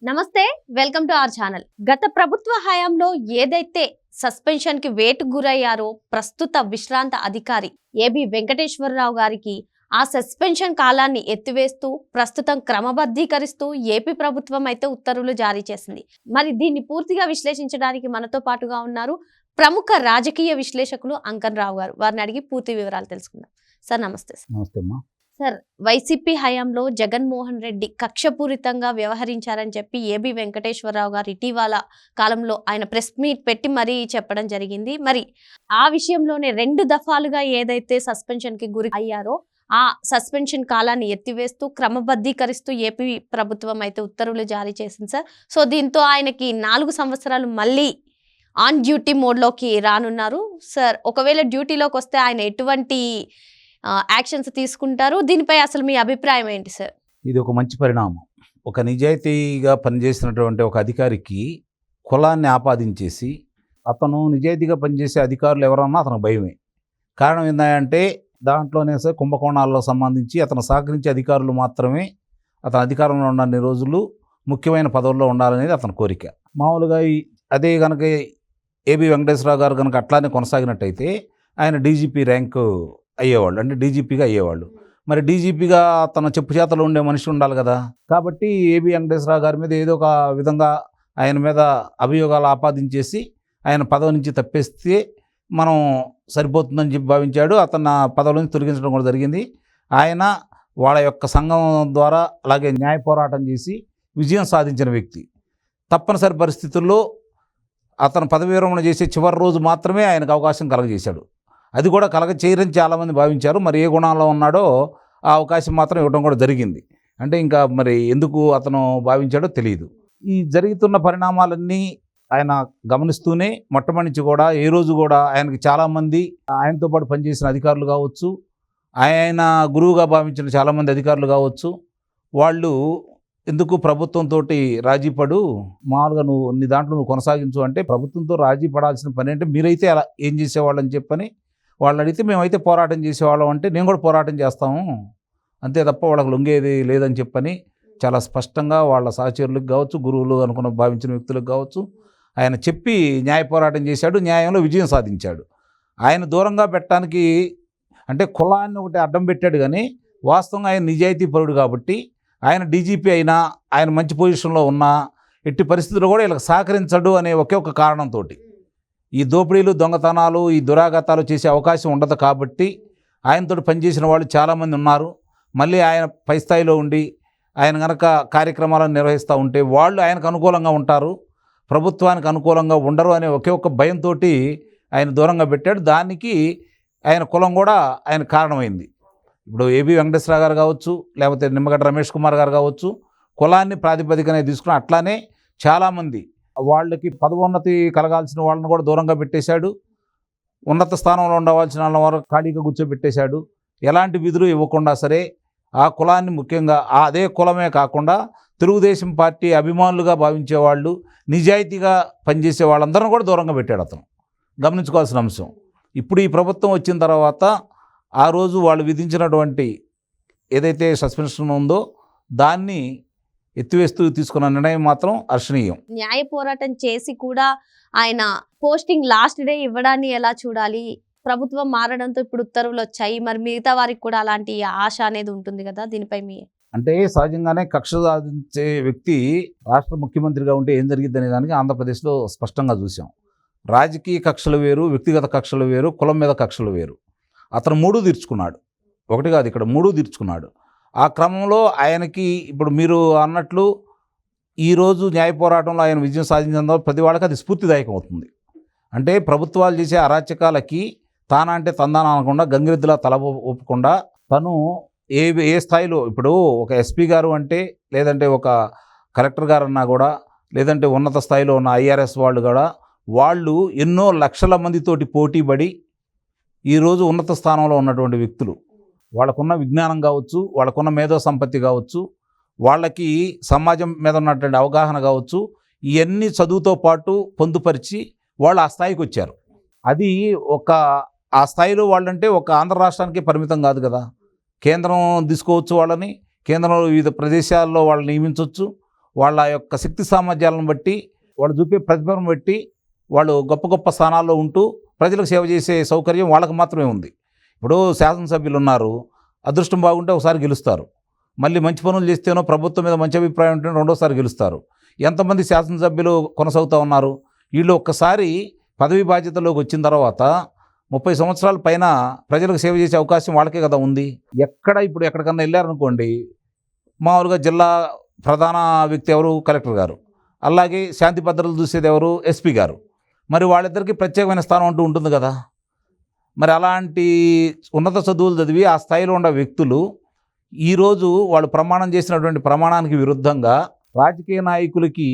నమస్తే, welcome to our channel. గత ప్రభుత్వ హయాంలో ఏదైతే సస్పెన్షన్ కి వేటు గురయ్యారో ప్రస్తుత విశ్రాంత అధికారి ఏబి వెంకటేశ్వరరావు గారికి ఆ సస్పెన్షన్ కాలాన్ని ఎత్తివేస్తూ ప్రస్తుతం క్రమబద్ధీకరిస్తూ ఏపీ ప్రభుత్వం అయితే ఉత్తర్వులు జారీ చేసింది. మరి దీన్ని పూర్తిగా విశ్లేషించడానికి మనతో పాటుగా ఉన్నారు ప్రముఖ రాజకీయ విశ్లేషకులు అంకన్ రావు గారు. వారిని అడిగి పూర్తి వివరాలు తెలుసుకుందాం. సార్ నమస్తే. నమస్తే అమ్మా. సార్, వైసీపీ హయాంలో జగన్మోహన్ రెడ్డి కక్షపూరితంగా వ్యవహరించారని చెప్పి ఏబి వెంకటేశ్వరరావు గారు ఇటీవల కాలంలో ఆయన ప్రెస్ మీట్ పెట్టి మరీ చెప్పడం జరిగింది. మరి ఆ విషయంలోనే 2 దఫాలుగా ఏదైతే సస్పెన్షన్ కి గురి అయ్యారో ఆ సస్పెన్షన్ కాలాన్ని ఎత్తివేస్తూ క్రమబద్ధీకరిస్తూ ఏపీ ప్రభుత్వం అయితే ఉత్తర్వులు జారీ చేసింది సార్. సో దీంతో ఆయనకి 4 సంవత్సరాలు మళ్ళీ ఆన్ డ్యూటీ మోడ్లోకి రానున్నారు. సార్, ఒకవేళ డ్యూటీలోకి వస్తే ఆయన ఎటువంటి యాక్షన్స్ తీసుకుంటారు? దీనిపై అసలు మీ అభిప్రాయం ఏంటి సార్? ఇది ఒక మంచి పరిణామం. ఒక నిజాయితీగా పనిచేసినటువంటి ఒక అధికారికి కులాన్ని ఆపాదించేసి అతను నిజాయితీగా పనిచేసే అధికారులు ఎవరన్నా అతనికి భయమే. కారణం ఏంటంటే దాంట్లోనే సార్ కుంభకోణాల్లో సంబంధించి అతను సహకరించే అధికారులు మాత్రమే అతను అధికారంలో ఉన్న రోజులు ముఖ్యమైన పదవుల్లో ఉండాలనేది అతని కోరిక. మామూలుగా అదే కనుక ఏబి వెంకటేశ్వరరావు గారు కనుక అట్లానే కొనసాగినట్టయితే ఆయన డీజీపీ ర్యాంకు అయ్యేవాళ్ళు, అంటే డీజీపీగా అయ్యేవాళ్ళు. మరి డీజీపీగా తన చెప్పు చేతలో ఉండే మనిషి ఉండాలి కదా. కాబట్టి ఏబి వెంకటేశ్వరరావు గారి మీద ఏదో ఒక విధంగా ఆయన మీద అభియోగాలు ఆపాదించేసి ఆయన పదవి నుంచి తప్పేస్తే మనం సరిపోతుందని చెప్పి భావించాడు. అతను పదవి నుంచి తొలగించడం కూడా జరిగింది. ఆయన వాళ్ళ యొక్క సంఘం ద్వారా అలాగే న్యాయ పోరాటం చేసి విజయం సాధించిన వ్యక్తి. తప్పనిసరి పరిస్థితుల్లో అతను పదవి విరమణ చేసే చివరి రోజు మాత్రమే ఆయనకు అవకాశం కలగజేశాడు. అది కూడా చేయరని చాలామంది భావించారు. మరి ఏ గుణంలో ఉన్నాడో ఆ అవకాశం మాత్రం ఇవ్వడం కూడా జరిగింది. అంటే ఇంకా మరి ఎందుకు అతను భావించాడో తెలియదు. ఈ జరుగుతున్న పరిణామాలన్నీ ఆయన గమనిస్తూనే మొట్టమొదటి నుంచి కూడా ఏ రోజు కూడా ఆయనకి చాలామంది ఆయనతో పాటు పనిచేసిన అధికారులు కావచ్చు, ఆయన గురువుగా భావించిన చాలామంది అధికారులు కావచ్చు, వాళ్ళు ఎందుకు ప్రభుత్వంతో రాజీ పడు, మామూలుగా నీ దాంట్లో నువ్వు కొనసాగించు అంటే ప్రభుత్వంతో రాజీ పడాల్సిన పని అంటే మీరైతే అలా ఏం చేసేవాళ్ళని చెప్పని వాళ్ళు అడిగితే మేమైతే పోరాటం చేసేవాళ్ళం అంటే నేను కూడా పోరాటం చేస్తాము అంతే తప్ప వాళ్ళకి లొంగేది లేదని చెప్పని చాలా స్పష్టంగా వాళ్ళ సహచరులకు కావచ్చు, గురువులు అనుకున్న భావించిన వ్యక్తులకు కావచ్చు ఆయన చెప్పి న్యాయ పోరాటం చేశాడు. న్యాయంలో విజయం సాధించాడు. ఆయన దూరంగా పెట్టడానికి అంటే కులాన్ని ఒకటి అడ్డం పెట్టాడు, కానీ వాస్తవంగా ఆయన నిజాయితీ పరుడు కాబట్టి ఆయన డీజీపీ అయినా ఆయన మంచి పొజిషన్లో ఉన్నా ఎట్టి పరిస్థితుల్లో కూడా వీళ్ళకి సహకరించడు అనే ఒకే ఒక కారణంతో ఈ దోపిడీలు, దొంగతనాలు, ఈ దురాఘాతాలు చేసే అవకాశం ఉండదు. కాబట్టి ఆయనతో పనిచేసిన వాళ్ళు చాలామంది ఉన్నారు. మళ్ళీ ఆయన పై స్థాయిలో ఉండి ఆయన కనుక కార్యక్రమాలను నిర్వహిస్తూ ఉంటే వాళ్ళు ఆయనకు అనుకూలంగా ఉంటారు, ప్రభుత్వానికి అనుకూలంగా ఉండరు అనే ఒకే ఒక్క భయంతో ఆయన దూరంగా పెట్టాడు. దానికి ఆయన కులం కూడా ఆయన కారణమైంది. ఇప్పుడు ఏబి వెంకటేశ్వరరావు గారు కావచ్చు, లేకపోతే నిమ్మగడ్డ రమేష్ కుమార్ గారు కావచ్చు, కులాన్ని ప్రాతిపదికనే తీసుకుని అట్లానే చాలామంది వాళ్ళకి పదవోన్నతి కలగాల్సిన వాళ్ళని కూడా దూరంగా పెట్టేశాడు. ఉన్నత స్థానంలో ఉండవలసిన వాళ్ళ ఖాళీగా కూర్చోబెట్టేశాడు. ఎలాంటి విధులు ఇవ్వకుండా సరే ఆ కులాన్ని, ముఖ్యంగా అదే కులమే కాకుండా తెలుగుదేశం పార్టీ అభిమానులుగా భావించేవాళ్ళు, నిజాయితీగా పనిచేసే వాళ్ళందరినీ కూడా దూరంగా పెట్టాడు అతను. గమనించుకోవాల్సిన అంశం. ఇప్పుడు ఈ ప్రభుత్వం వచ్చిన తర్వాత ఆ రోజు వాళ్ళు విధించినటువంటి ఏదైతే సస్పెన్షన్ ఉందో దాన్ని ఎత్తివేస్తూ తీసుకున్న నిర్ణయం మాత్రం హర్షణీయం. న్యాయ పోరాటం చేసి కూడా ఆయన పోస్టింగ్ లాస్ట్ డే ఇవ్వడాన్ని ఎలా చూడాలి? ప్రభుత్వం మారడంతో ఇప్పుడు ఉత్తర్వులు వచ్చాయి, మరి మిగతా వారికి కూడా అలాంటి ఆశ అనేది ఉంటుంది కదా, దీనిపై మీ అంటే సహజంగానే కక్ష సాధించే వ్యక్తి రాష్ట్ర ముఖ్యమంత్రిగా ఉంటే ఏం జరిగింది అనే దానికి ఆంధ్రప్రదేశ్లో స్పష్టంగా చూసాం. రాజకీయ కక్షలు వేరు, వ్యక్తిగత కక్షలు వేరు, కులం మీద కక్షలు వేరు. అతను 3 తీర్చుకున్నాడు. ఒకటి కాదు, ఇక్కడ 3 తీర్చుకున్నాడు. ఆ క్రమంలో ఆయనకి ఇప్పుడు మీరు అన్నట్లు ఈరోజు న్యాయ పోరాటంలో ఆయన విజయం సాధించడంలో ప్రతి వాళ్ళకి అది స్ఫూర్తిదాయకం అవుతుంది. అంటే ప్రభుత్వాలు చేసే అరాచకాలకి తానా అంటే తందాన అనకుండా, గంగిరెద్దులా తల ఒప్పకుండా తను ఏ స్థాయిలో, ఇప్పుడు ఒక ఎస్పీ గారు అంటే, లేదంటే ఒక కలెక్టర్ గారు అన్నా కూడా, లేదంటే ఉన్నత స్థాయిలో ఉన్న ఐఆర్ఎస్ వాళ్ళు కూడా, వాళ్ళు ఎన్నో లక్షల మందితోటి పోటీపడి ఈరోజు ఉన్నత స్థానంలో ఉన్నటువంటి వ్యక్తులు, వాళ్ళకున్న విజ్ఞానం కావచ్చు, వాళ్ళకున్న మేధో సంపత్తి కావచ్చు, వాళ్ళకి సమాజం మీద ఉన్నటువంటి అవగాహన కావచ్చు, ఇవన్నీ చదువుతో పాటు పొందుపరిచి వాళ్ళు ఆ స్థాయికి వచ్చారు. అది ఆ స్థాయిలో వాళ్ళంటే ఒక ఆంధ్ర రాష్ట్రానికి పరిమితం కాదు కదా. కేంద్రం తీసుకోవచ్చు వాళ్ళని, కేంద్రంలో వివిధ ప్రదేశాల్లో వాళ్ళని నియమించవచ్చు, వాళ్ళ యొక్క శక్తి సామర్థ్యాలను బట్టి, వాళ్ళు చూపే ప్రతిభను బట్టి వాళ్ళు గొప్ప గొప్ప స్థానాల్లో ఉంటూ ప్రజలకు సేవ చేసే సౌకర్యం వాళ్ళకి మాత్రమే ఉంది. ఇప్పుడు శాసనసభ్యులు ఉన్నారు, అదృష్టం బాగుంటే ఒకసారి గెలుస్తారు, మళ్ళీ మంచి పనులు చేస్తేనో ప్రభుత్వం మీద మంచి అభిప్రాయం ఉంటే రెండోసారి గెలుస్తారు. ఎంతమంది శాసనసభ్యులు కొనసాగుతూ ఉన్నారు? వీళ్ళు ఒక్కసారి పదవి బాధ్యతలోకి వచ్చిన తర్వాత 30 సంవత్సరాల పైన ప్రజలకు సేవ చేసే అవకాశం వాళ్ళకే కదా ఉంది. ఇప్పుడు ఎక్కడికన్నా వెళ్ళారనుకోండి, మామూలుగా జిల్లా ప్రధాన వ్యక్తి ఎవరు? కలెక్టర్ గారు. అలాగే శాంతి భద్రతలు చూసేది ఎవరు? ఎస్పీ గారు. మరి వాళ్ళిద్దరికీ ప్రత్యేకమైన స్థానం అంటూ ఉంటుంది కదా. మరి అలాంటి ఉన్నత చదువులు చదివి ఆ స్థాయిలో ఉన్న వ్యక్తులు ఈరోజు వాళ్ళు ప్రమాణం చేసినటువంటి ప్రమాణానికి విరుద్ధంగా రాజకీయ నాయకులకి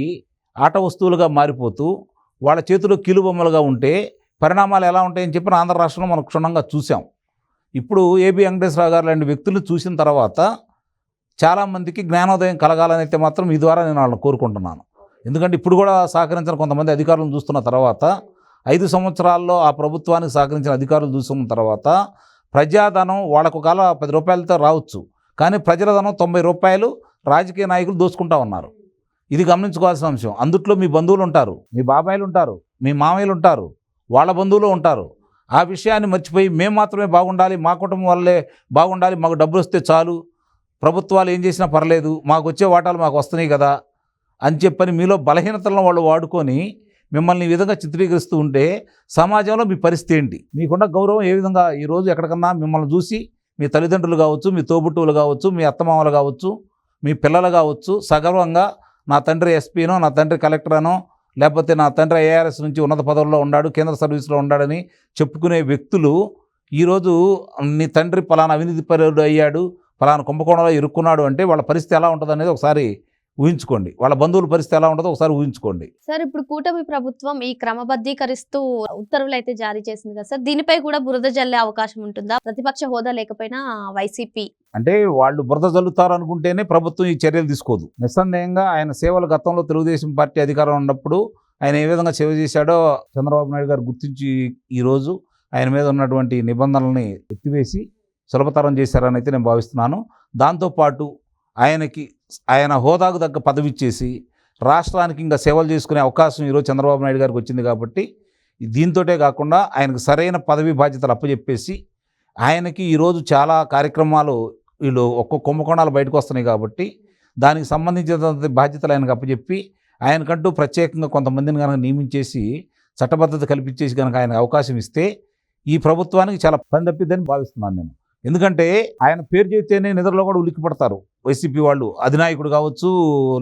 ఆట వస్తువులుగా మారిపోతూ వాళ్ళ చేతిలో కీలుబొమ్మలుగా ఉంటే పరిణామాలు ఎలా ఉంటాయని చెప్పి ఆంధ్ర రాష్ట్రంలో మనం క్షుణ్ణంగా చూసాం. ఇప్పుడు ఏబి వెంకటేశ్వరరావు గారు లాంటి వ్యక్తులు చూసిన తర్వాత చాలామందికి జ్ఞానోదయం కలగాలని అయితే మాత్రం ఈ ద్వారా నేను వాళ్ళని కోరుకుంటున్నాను. ఎందుకంటే ఇప్పుడు కూడా సహకరించిన కొంతమంది అధికారులను చూస్తున్న తర్వాత, 5 సంవత్సరాల్లో ఆ ప్రభుత్వానికి సహకరించిన అధికారులు చూస్తున్న తర్వాత ప్రజాధనం వాళ్ళకు ఒకవేళ 10 రూపాయలతో రావచ్చు, కానీ ప్రజల ధనం 90 రూపాయలు రాజకీయ నాయకులు దోచుకుంటా ఉన్నారు. ఇది గమనించుకోవాల్సిన అంశం. అందుట్లో మీ బంధువులు ఉంటారు, మీ బాబాయిలు ఉంటారు, మీ మామయ్యలు ఉంటారు, వాళ్ళ బంధువులు ఉంటారు. ఆ విషయాన్ని మర్చిపోయి మేము మాత్రమే బాగుండాలి, మా కుటుంబం వల్లే బాగుండాలి, మాకు డబ్బులు వస్తే చాలు, ప్రభుత్వాలు ఏం చేసినా పర్లేదు, మాకు వచ్చే వాటాలు మాకు వస్తున్నాయి కదా అని చెప్పని మీలో బలహీనతలను వాళ్ళు వాడుకొని మిమ్మల్ని ఈ విధంగా చిత్రీకరిస్తూ ఉంటే సమాజంలో మీ పరిస్థితి ఏంటి? మీకున్న గౌరవం ఏ విధంగా? ఈరోజు ఎక్కడికన్నా మిమ్మల్ని చూసి మీ తల్లిదండ్రులు కావచ్చు, మీ తోబుట్టువులు కావచ్చు, మీ అత్తమామలు కావచ్చు, మీ పిల్లలు కావచ్చు సగర్వంగా నా తండ్రి ఎస్పీనో, నా తండ్రి కలెక్టరనో, లేకపోతే నా తండ్రి ఐఆర్ఎస్ నుంచి ఉన్నత పదవుల్లో ఉన్నాడు, కేంద్ర సర్వీస్లో ఉన్నాడని చెప్పుకునే వ్యక్తులు ఈరోజు నీ తండ్రి పలానా అవినీతి పరుడు అయ్యాడు, పలానా కుంభకోణంలో ఇరుక్కున్నాడు అంటే వాళ్ళ పరిస్థితి ఎలా ఉంటుంది అనేది ఒకసారి ఊహించుకోండి. వాళ్ళ బంధువుల పరిస్థితి ఎలా ఉంటుందో ఒకసారి ఊహించుకోండి. సార్, ఇప్పుడు కూటమి ప్రభుత్వం ఈ క్రమబద్ధీకరిస్తూ ఉత్తర్వులు అయితే జారీ చేసింది కదా సార్, దీనిపై కూడా బురద జల్లే అవకాశం ఉంటుందా? ప్రతిపక్ష హోదా లేకపోయినా వైసీపీ అంటే వాళ్ళు బురద జల్లుతారు అనుకుంటేనే ప్రభుత్వం ఈ చర్యలు తీసుకోదు. నిస్సందేహంగా ఆయన సేవలు గతంలో తెలుగుదేశం పార్టీ అధికారం ఉన్నప్పుడు ఆయన ఏ విధంగా సేవ చేశాడో చంద్రబాబు నాయుడు గారు గుర్తించి ఈరోజు ఆయన మీద ఉన్నటువంటి నిబంధనల్ని ఎత్తివేసి సులభతరం చేశారని అయితే నేను భావిస్తున్నాను. దాంతోపాటు ఆయన హోదాకు తగ్గ పదవి ఇచ్చేసి రాష్ట్రానికి ఇంకా సేవలు చేసుకునే అవకాశం ఈరోజు చంద్రబాబు నాయుడు గారికి వచ్చింది. కాబట్టి దీంతోటే కాకుండా ఆయనకు సరైన పదవి బాధ్యతలు అప్పచెప్పేసి ఆయనకి ఈరోజు చాలా కార్యక్రమాలు వీళ్ళు ఒక్కొక్క కుంభకోణాలు బయటకు వస్తున్నాయి. కాబట్టి దానికి సంబంధించిన బాధ్యతలు ఆయనకు అప్పచెప్పి ఆయనకంటూ ప్రత్యేకంగా కొంతమందిని కనుక నియమించేసి చట్టబద్ధత కల్పించేసి కనుక ఆయనకు అవకాశం ఇస్తే ఈ ప్రభుత్వానికి చాలా పని తప్పిద్దని భావిస్తున్నాను నేను. ఎందుకంటే ఆయన పేరు చెబితేనే నిద్రలో కూడా ఉలిక్కి పడతారు వైసీపీ వాళ్ళు, అధినాయకుడు కావచ్చు,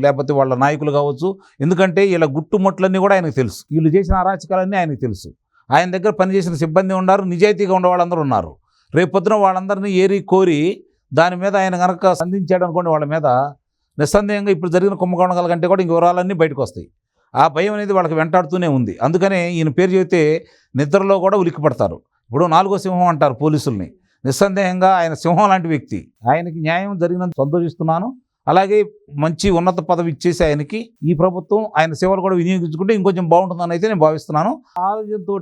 లేకపోతే వాళ్ళ నాయకులు కావచ్చు. ఎందుకంటే వీళ్ళ గుట్టుముట్లన్నీ కూడా ఆయనకు తెలుసు, వీళ్ళు చేసిన అరాచకాలన్నీ ఆయనకు తెలుసు. ఆయన దగ్గర పనిచేసిన సిబ్బంది ఉన్నారు, నిజాయితీగా ఉన్న వాళ్ళందరూ ఉన్నారు. రేపొద్దున వాళ్ళందరినీ ఏరి కోరి దాని మీద ఆయన కనుక సంధించాడు అనుకోండి, వాళ్ళ మీద నిస్సందేహంగా ఇప్పుడు జరిగిన కుంభకోణాల కంటే కూడా ఇంక వివరాలన్నీ బయటకు వస్తాయి. ఆ భయం అనేది వాళ్ళకి వెంటాడుతూనే ఉంది. అందుకనే ఈయన పేరు చెబితే నిద్రలో కూడా ఉలిక్కి పడతారు. ఇప్పుడు 4వ సింహం అంటారు పోలీసుల్ని. నిస్సందేహంగా ఆయన సింహం లాంటి వ్యక్తి. ఆయనకి న్యాయం జరిగినందుకు సంతోషిస్తున్నాను. అలాగే మంచి ఉన్నత పదవి ఇచ్చేసి ఆయనకి ఈ ప్రభుత్వం ఆయన సేవలు కూడా వినియోగించుకుంటే ఇంకొంచెం బాగుంటుందని అయితే నేను భావిస్తున్నాను. ఆలోచనతో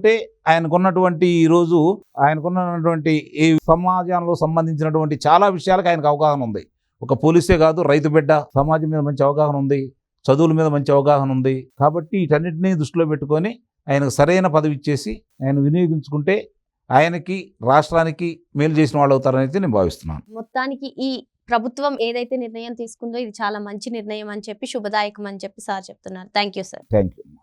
ఆయనకున్నటువంటి ఈరోజు ఆయనకున్నటువంటి ఈ సమాజంలో సంబంధించినటువంటి చాలా విషయాలకు ఆయనకు అవగాహన ఉంది. ఒక పోలీసే కాదు, రైతు బిడ్డ, సమాజం మీద మంచి అవగాహన ఉంది, చదువుల మీద మంచి అవగాహన ఉంది. కాబట్టి వీటన్నిటినీ దృష్టిలో పెట్టుకొని ఆయనకు సరైన పదవి ఇచ్చేసి ఆయన వినియోగించుకుంటే ఆయనకి రాష్ట్రానికి మేలు చేసిన వాళ్ళు అవుతారని అయితే నేను భావిస్తున్నాను. మొత్తానికి ఈ ప్రభుత్వం ఏదైతే నిర్ణయం తీసుకుందో ఇది చాలా మంచి నిర్ణయం అని చెప్పి, శుభదాయకం అని చెప్పి సార్ చెప్తున్నారు. Thank you sir. Thank you.